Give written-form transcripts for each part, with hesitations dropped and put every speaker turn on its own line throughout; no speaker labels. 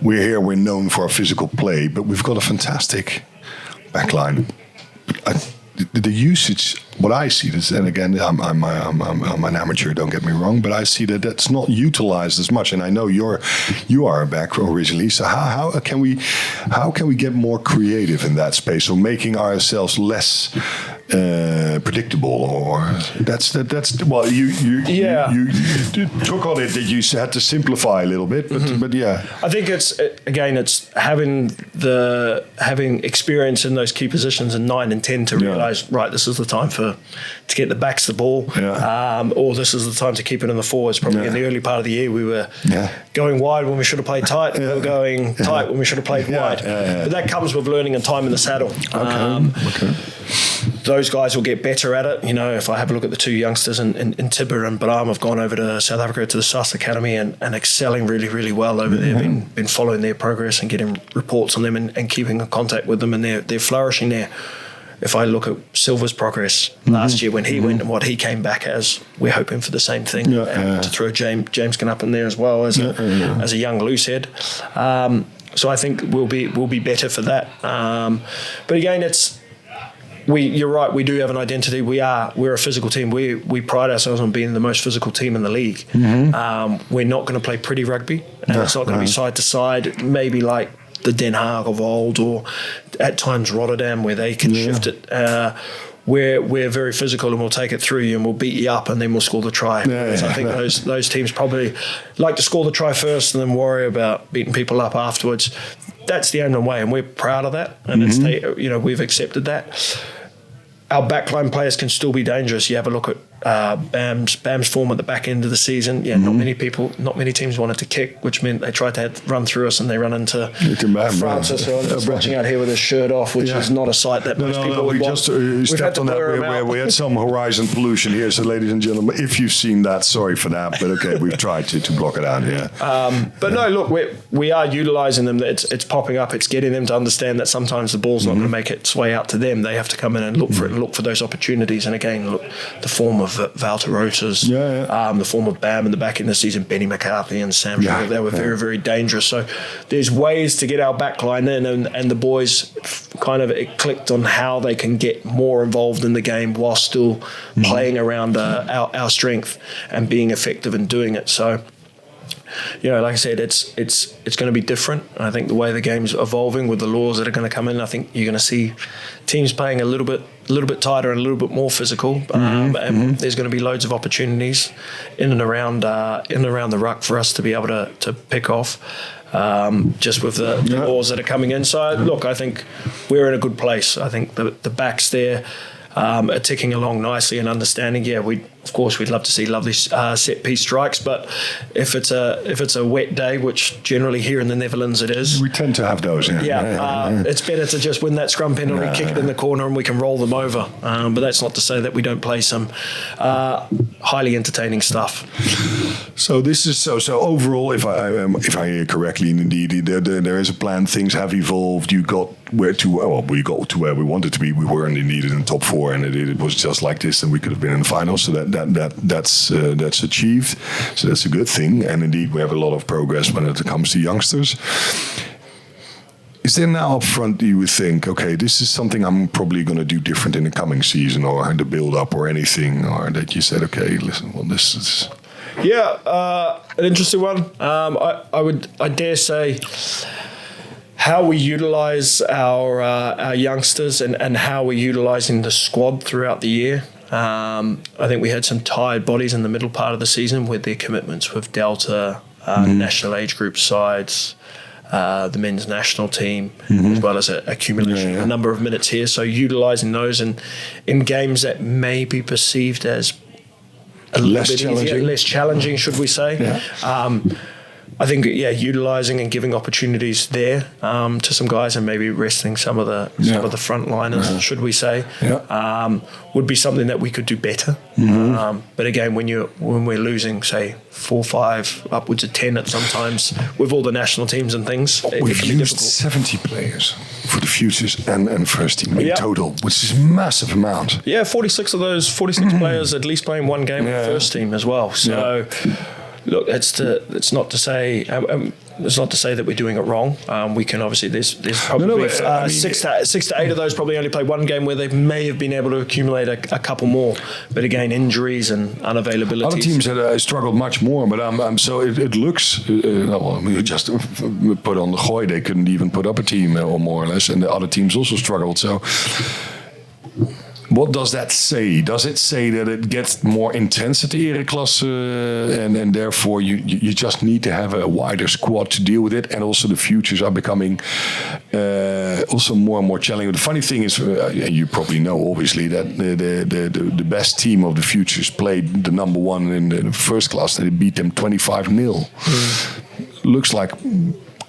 We're known for our physical play, but we've got a fantastic backline. The usage, what I see, this, and again, I'm an amateur. Don't get me wrong, but I see that that's not utilized as much. And I know you are a back originally. So how can we get more creative in that space, or making ourselves less predictable? Or that's well, you took on it that you had to simplify a little bit, but yeah,
I think it's having experience in those key positions in 9 and 10 to realise, right, this is the time to get the backs the ball, or this is the time to keep it in the forwards. Probably in the early part of the year, we were going wide when we should have played tight. We were going tight when we should have played wide. But that comes with learning and time in the saddle. Those guys will get better at it. You know, if I have a look at the two youngsters in Tibber and Balam, have gone over to South Africa to the SAS Academy and excelling really, really well over there. Been following their progress and getting reports on them and keeping in contact with them, and they're flourishing there. If I look at Silver's progress last year when he went and what he came back as, we're hoping for the same thing. To throw James Knapp in there as well as a young loose head. So I think we'll be better for that. But again, you're right. We do have an identity. We're a physical team. We pride ourselves on being the most physical team in the league. We're not going to play pretty rugby, and it's not going to be side to side. Maybe like the Den Haag of old, or at times Rotterdam, where they can shift it. We're very physical, and we'll take it through you, and we'll beat you up, and then we'll score the try. So I think those teams probably like to score the try first, and then worry about beating people up afterwards. That's the only way, and we're proud of that, and we've accepted that. Our backline players can still be dangerous. You have a look at Bam's form at the back end of the season. Not many teams wanted to kick, which meant they tried to run through us, and they run into Francis, who I'm watching out here with his shirt off, which is not a sight that most people would want.
We stepped on that. We had some horizon pollution here, so ladies and gentlemen, if you've seen that, sorry for that, but okay, we've tried to block it out here.
No, look, we are utilising them. It's popping up. It's getting them to understand that sometimes the ball's not going to make its way out to them. They have to come in and look for it and look for those opportunities. And again, look, the form of Walter Rotas, the form of Bam in the back end of the season, Benny McCarthy and Sam Sugar, they were very, very dangerous. So there's ways to get our backline in, and the boys it clicked on how they can get more involved in the game while still playing around our strength and being effective in doing it. So, like I said, it's going to be different. I think the way the game's evolving with the laws that are going to come in, I think you're going to see teams playing a little bit tighter and a little bit more physical. And there's going to be loads of opportunities in and around the ruck for us to be able to pick off. Just with the laws that are coming in. So look, I think we're in a good place. I think the backs there are ticking along nicely and understanding. We'd love to see lovely set piece strikes, but if it's a wet day, which generally here in the Netherlands it is,
we tend to have those.
It's better to just win that scrum penalty, kick it in the corner, and we can roll them over. But that's not to say that we don't play some highly entertaining stuff.
So this is so overall, if I hear correctly, indeed there is a plan. Things have evolved. We got to where we wanted to be. We weren't indeed in the top 4, and it was just like this, and we could have been in the final. So that's achieved. So that's a good thing. And indeed, we have a lot of progress when it comes to youngsters. Is there now up front you would think, okay, this is something I'm probably going to do different in the coming season, or the build up, or anything, or that you said, okay, listen, well, this is.
An interesting one. I dare say how we utilise our youngsters and how we're utilising the squad throughout the year. I think we had some tired bodies in the middle part of the season with their commitments with Delta, national age group sides, the men's national team, as well as a number of minutes here. So utilising those in games that may be perceived as a little bit easier, less challenging, should we say. I think, utilising and giving opportunities there to some guys, and maybe resting some of the frontliners, should we say, would be something that we could do better. But again, when we're losing, say, 4, 5, upwards of 10 at sometimes with all the national teams and things,
we've used 70 players for the futures and first team in total, which is a massive amount.
46 of those 46 players at least playing one game with the first team as well. So. Look, it's not to say it's not to say that we're doing it wrong. We can obviously there's probably six to eight of those probably only played one game where they may have been able to accumulate a couple more, but again, injuries and unavailability.
Other teams had struggled much more, but so it looks. Just put on the Gooi, they couldn't even put up a team or more or less, and the other teams also struggled. So. What does that say? Does it say that it gets more intense at the Ereklasse and therefore you just need to have a wider squad to deal with it, and also the futures are becoming also more and more challenging. The funny thing is, you probably know obviously that the best team of the futures played the number one in the first class and they beat them 25-0. Looks like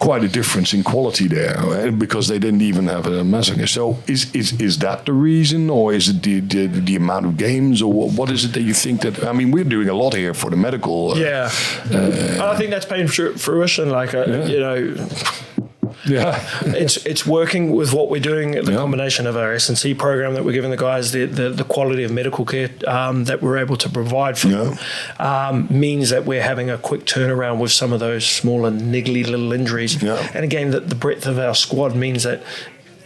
quite a difference in quality there because they didn't even have a massacre. So is that the reason, or is it the amount of games, or what is it that you think that? I mean, we're doing a lot here for the medical.
I think that's paying fruition. You know.
Yeah,
it's working with what we're doing. The combination of our S&C program that we're giving the guys, the quality of medical care that we're able to provide for them, means that we're having a quick turnaround with some of those smaller niggly little injuries. And again, the breadth of our squad means that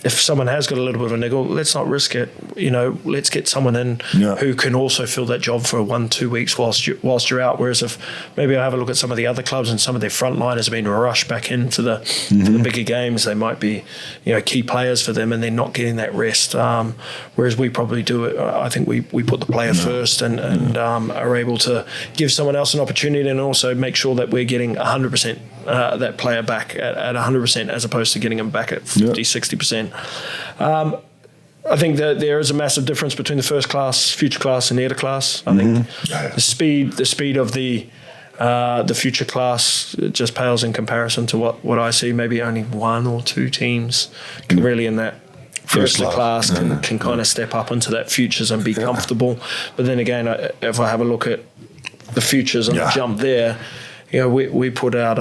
if someone has got a little bit of a niggle, let's not risk it. You know, let's get someone in who can also fill that job for 1-2 weeks whilst you're out. Whereas if maybe I have a look at some of the other clubs and some of their frontliners have been rushed back into the bigger games, they might be, you know, key players for them and they're not getting that rest. Whereas we probably do it. I think we put the player first and are able to give someone else an opportunity and also make sure that we're getting 100% that player back at 100% as opposed to getting them back at 50, 60%. I think that there is a massive difference between the first class, future class, and the class. I think the speed of the future class just pales in comparison to what I see. Maybe only one or two teams can really in that first class can kind of step up into that futures and be comfortable. But then again, if I have a look at the futures and the jump there. You know, we put out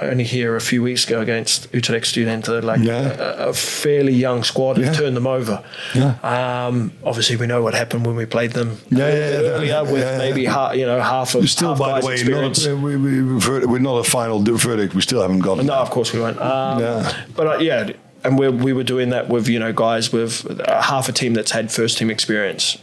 only here a few weeks ago against Utrecht Studenten, a fairly young squad and turned them over. Obviously, we know what happened when we played them earlier with maybe half of.
Still, by the way, we're not a final verdict. We still haven't got it.
No, of course we won't. But and we were doing that with guys with half a team that's had first team experience.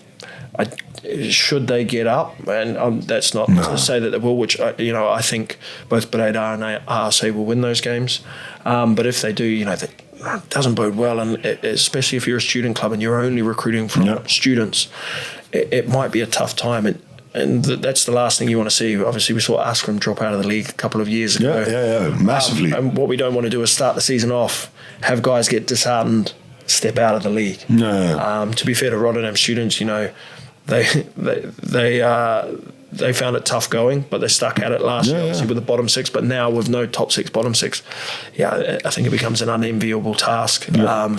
Should they get up, and that's not to say that they will, which I think both Breda and ARC will win those games, but if they do, that doesn't bode well, and especially if you're a student club and you're only recruiting from students, it might be a tough time, and that's the last thing you want to see. Obviously, we saw Askram drop out of the league a couple of years ago.
Massively.
And what we don't want to do is start the season off, have guys get disheartened, step out of the league. To be fair to Rotterdam students, they found it tough going, but they stuck at it last year, obviously with the bottom six. But now with no top six, bottom six, I think it becomes an unenviable task for.
And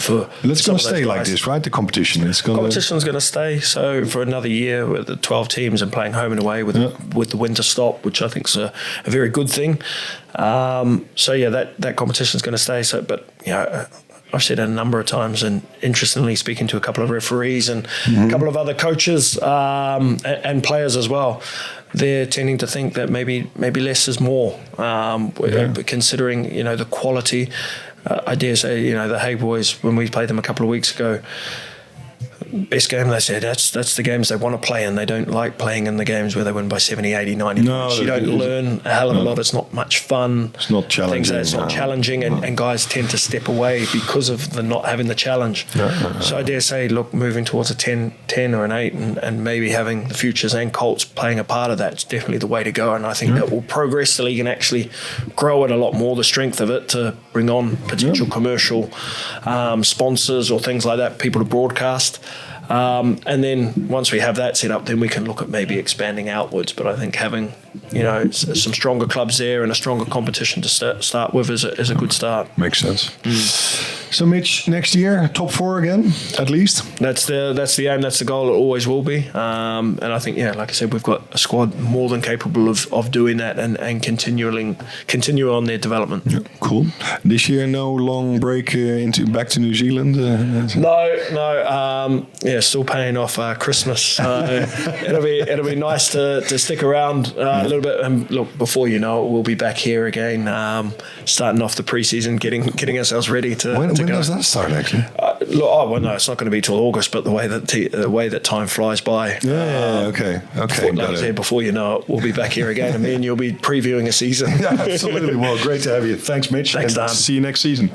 it's going to stay like this, right? The competition is going.
Competition's going to stay so for another year with the 12 teams and playing home and away with the winter stop, which I think is a very good thing. That competition's going to stay. So, but I've said it a number of times, and interestingly, speaking to a couple of referees and a couple of other coaches and players as well, they're tending to think that maybe less is more. Considering the quality, I dare say the Hague boys, when we played them a couple of weeks ago, best game, they said that's the games they want to play in. They don't like playing in the games where they win by 70, 80, 90 points. You don't learn a hell of a lot. It's not much fun.
It's not challenging.
It's not challenging, and guys tend to step away because of the not having the challenge. So I dare say, look, moving towards a 10 or an 8 and maybe having the Futures and Colts playing a part of that is definitely the way to go. And I think that will progress the league and actually grow it a lot more, the strength of it, to bring on potential commercial sponsors or things like that, people to broadcast. And then once we have that set up, then we can look at maybe expanding outwards. But I think having, some stronger clubs there and a stronger competition to start with is a good start.
Makes sense. So Mitch, next year, top 4 again, at least?
That's the aim. That's the goal. It always will be. And I think, like I said, we've got a squad more than capable of doing that and continue on their development.
Yeah, cool. This year, no long break back to New Zealand?
No. Still paying off Christmas. So it'll be nice to stick around a little bit. And look, before you know it, we'll be back here again, starting off the preseason, getting ourselves ready to.
When
go.
does that start actually?
No, it's not going to be till August. But the way that time flies by.
Okay.
Before you know it, we'll be back here again, and me and you'll be previewing a season.
Yeah, absolutely. Well, great to have you. Thanks, Mitch.
Thanks,
and
Dan.
See you next season.